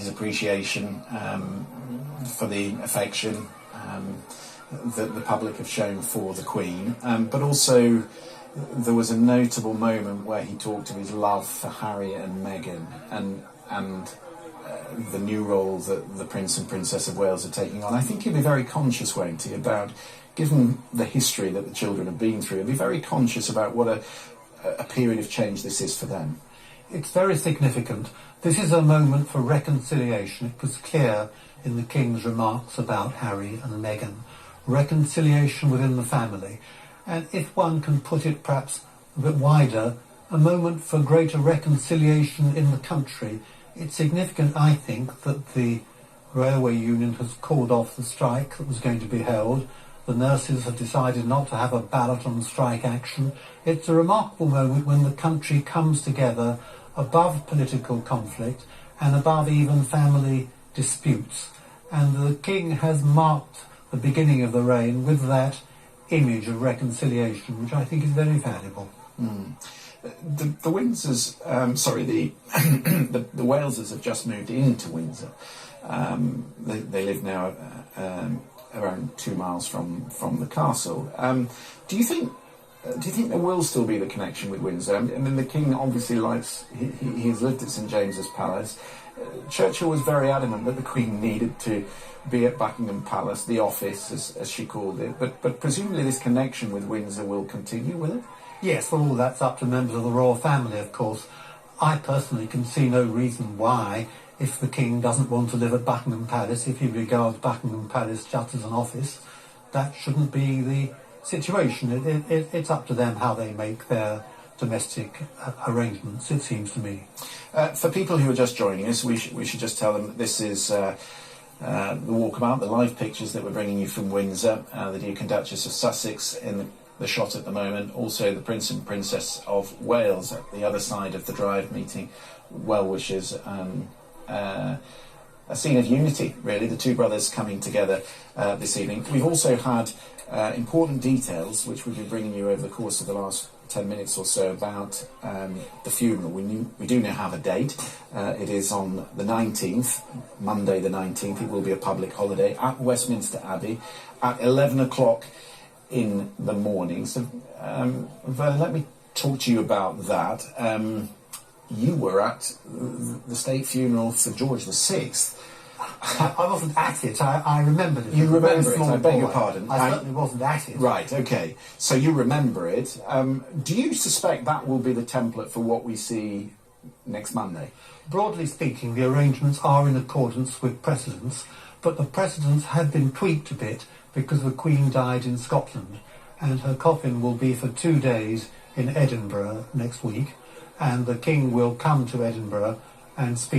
his appreciation for the affection that the public have shown for the Queen, but also there was a notable moment where he talked of his love for Harry and Meghan and the new role that the Prince and Princess of Wales are taking on. I think he'd be very conscious, won't he, about, given the history that the children have been through, he'd be very conscious about what a period of change this is for them. It's very significant. This is a moment for reconciliation. It was clear in the King's remarks about Harry and Meghan. Reconciliation within the family. And if one can put it perhaps a bit wider, a moment for greater reconciliation in the country. It's significant, I think, that the railway union has called off the strike that was going to be held. The nurses have decided not to have a ballot on strike action. It's a remarkable moment when the country comes together above political conflict and above even family disputes. And the King has marked the beginning of the reign with that image of reconciliation, which I think is very valuable. The Windsors, the Walesers have just moved into Windsor. They live now around 2 miles from the castle. Do you think there will still be the connection with Windsor? I mean, the King obviously likes. He's lived at St James's Palace. Churchill was very adamant that the Queen needed to be at Buckingham Palace, the office, as she called it. But presumably this connection with Windsor will continue, will it? Yes, well, all that's up to members of the royal family, of course. I personally can see no reason why, if the King doesn't want to live at Buckingham Palace, if he regards Buckingham Palace just as an office, that shouldn't be the situation. It's up to them how they make their domestic arrangements, it seems to me. For people who are just joining us, we should just tell them that this is the walkabout, the live pictures that we're bringing you from Windsor, the Duke and Duchess of Sussex in the shot at the moment, also the Prince and Princess of Wales at the other side of the drive meeting well-wishers, a scene of unity, really, the two brothers coming together this evening. We've also had important details which we've been bringing you over the course of the last 10 minutes or so about the funeral. We do now have a date. It is on the 19th, Monday the 19th. It will be a public holiday at Westminster Abbey at 11 o'clock in the morning. So, Vernon, let me talk to you about that. You were at the state funeral for George VI. I wasn't at it. I remembered it. You remember it? I beg your pardon. I certainly wasn't at it. Right, OK. So you remember it. Do you suspect that will be the template for what we see next Monday? Broadly speaking, the arrangements are in accordance with precedents, but the precedents have been tweaked a bit because the Queen died in Scotland, and her coffin will be for 2 days in Edinburgh next week, and the King will come to Edinburgh and speak